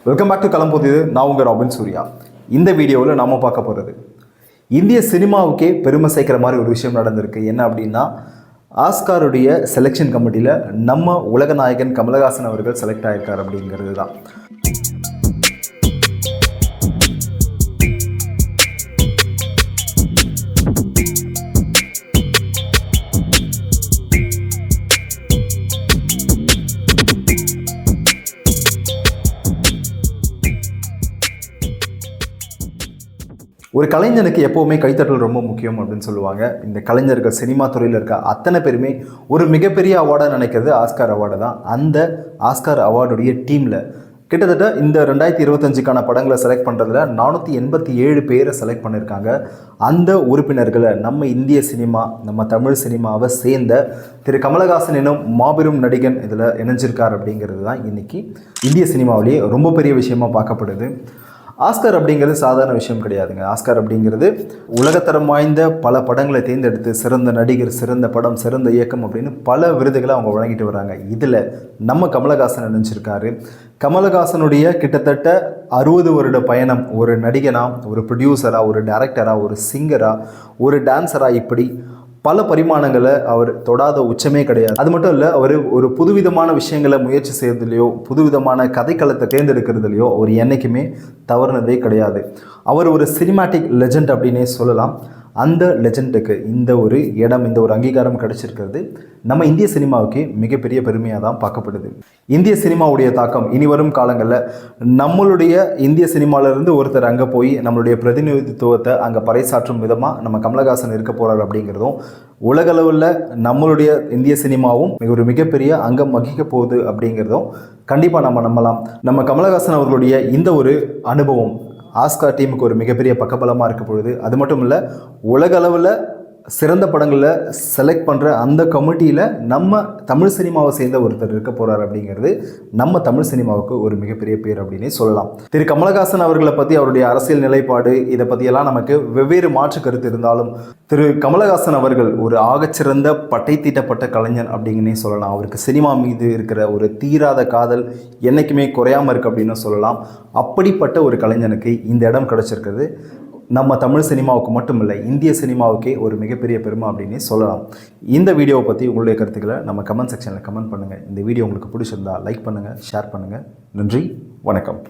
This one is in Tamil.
Welcome back to களம்புது. நான் உங்கள் ராபின் சூர்யா. இந்த வீடியோவில் நாம் பார்க்க போகிறது இந்திய சினிமாவுக்கே பெருமை சேர்க்கிற மாதிரி ஒரு விஷயம் நடந்திருக்கு. என்ன அப்படின்னா, ஆஸ்காருடைய செலெக்ஷன் கமிட்டியில் நம்ம உலக நாயகன் கமலஹாசன் அவர்கள் செலக்ட் ஆகியிருக்கார் அப்படிங்கிறது தான். ஒரு கலைஞனுக்கு எப்போவுமே கைத்தட்டல் ரொம்ப முக்கியம் அப்படின்னு சொல்லுவாங்க. இந்த கலைஞர்கள் சினிமா துறையில் இருக்க அத்தனை பேருமே ஒரு மிகப்பெரிய அவார்டாக நினைக்கிறது ஆஸ்கார் அவார்டு தான். அந்த ஆஸ்கார் அவார்டுடைய டீமில் கிட்டத்தட்ட இந்த 2025க்கான படங்களை செலக்ட் பண்ணுறதுல 487 பேரை செலக்ட் பண்ணியிருக்காங்க. அந்த உறுப்பினர்களை நம்ம இந்திய சினிமா, நம்ம தமிழ் சினிமாவை சேர்ந்த திரு கமலஹாசன் எனும் மாபெரும் நடிகன் இதில் இணைஞ்சிருக்கார் அப்படிங்கிறது தான் இன்றைக்கி இந்திய சினிமாவிலேயே ரொம்ப பெரிய விஷயமாக பார்க்கப்படுது. ஆஸ்கார் அப்படிங்கிறது சாதாரண விஷயம் கிடையாதுங்க. ஆஸ்கார் அப்படிங்கிறது உலகத்தரம் வாய்ந்த பல படங்களை தேர்ந்தெடுத்து சிறந்த நடிகர், சிறந்த படம், சிறந்த இயக்கம் அப்படின்னு பல விருதுகளை அவங்க வழங்கிட்டு வராங்க. இதில் நம்ம கமலஹாசன் நினைச்சிருக்காரு. கமலஹாசனுடைய கிட்டத்தட்ட 60 வருட பயணம், ஒரு நடிகனாக, ஒரு ப்ரொடியூசராக, ஒரு டைரக்டராக, ஒரு சிங்கராக, ஒரு டான்ஸராக, இப்படி பல பரிமாணங்களை அவர் தொடாத உச்சமே கிடையாது. அது மட்டும் இல்லை, அவர் ஒரு புதுவிதமான விஷயங்களை முயற்சி செய்யறதுலையோ, புதுவிதமான கதைக்களத்தை தேர்ந்தெடுக்கிறதுலையோ அவர் என்றைக்குமே தவறுனதே கிடையாது. அவர் ஒரு சினிமாட்டிக் லெஜண்ட் அப்படின்னே சொல்லலாம். அந்த லெஜண்டுக்கு இந்த ஒரு இடம், இந்த ஒரு அங்கீகாரம் கிடைச்சிருக்கிறது நம்ம இந்திய சினிமாவுக்கு மிகப்பெரிய பெருமையாக தான் பார்க்கப்படுது. இந்திய சினிமாவுடைய தாக்கம் இனி வரும் காலங்களில் நம்மளுடைய இந்திய சினிமாவிலேருந்து ஒருத்தர் அங்கே போய் நம்மளுடைய பிரதிநிதித்துவத்தை அங்கே பறைசாற்றும் விதமாக நம்ம கமலஹாசன் இருக்க போகிறார் அப்படிங்கிறதும், உலகளவில் நம்மளுடைய இந்திய சினிமாவும் ஒரு மிகப்பெரிய அங்கம் வகிக்க போகுது அப்படிங்கிறதும் கண்டிப்பாக நம்ம நம்பலாம். நம்ம கமலஹாசன் அவர்களுடைய இந்த ஒரு அனுபவம் ஆஸ்கார் டீமுக்கு ஒரு மிகப்பெரிய பக்கபலமாக இருக்க பொழுது, அது மட்டும் இல்லை, உலக அளவில் சிறந்த படங்களில் செலக்ட் பண்ணுற அந்த கமிட்டியில் நம்ம தமிழ் சினிமாவை சேர்ந்த ஒருத்தர் இருக்க போகிறார் அப்படிங்கிறது நம்ம தமிழ் சினிமாவுக்கு ஒரு மிகப்பெரிய பேர் அப்படின்னே சொல்லலாம். திரு கமலஹாசன் அவர்களை பற்றி, அவருடைய அரசியல் நிலைப்பாடு, இதை பற்றியெல்லாம் நமக்கு வெவ்வேறு மாற்று கருத்து இருந்தாலும், திரு கமலஹாசன் அவர்கள் ஒரு ஆகச்சிறந்த பட்டை தீட்டப்பட்ட கலைஞர் அப்படின்னே சொல்லலாம். அவருக்கு சினிமா மீது இருக்கிற ஒரு தீராத காதல் என்றைக்குமே குறையாமல் இருக்குது அப்படின்னு சொல்லலாம். அப்படிப்பட்ட ஒரு கலைஞனுக்கு இந்த இடம் கிடச்சிருக்கிறது நம்ம தமிழ் சினிமாவுக்கு மட்டும் இல்லை, இந்திய சினிமாவுக்கே ஒரு மிகப்பெரிய பெருமை அப்படின்னே சொல்லலாம். இந்த வீடியோவை பற்றி உங்களுடைய கருத்துக்களை நம்ம கமெண்ட் செக்ஷனில் கமெண்ட் பண்ணுங்கள். இந்த வீடியோ உங்களுக்கு பிடிச்சிருந்தா லைக் பண்ணுங்கள், ஷேர் பண்ணுங்கள். நன்றி, வணக்கம்.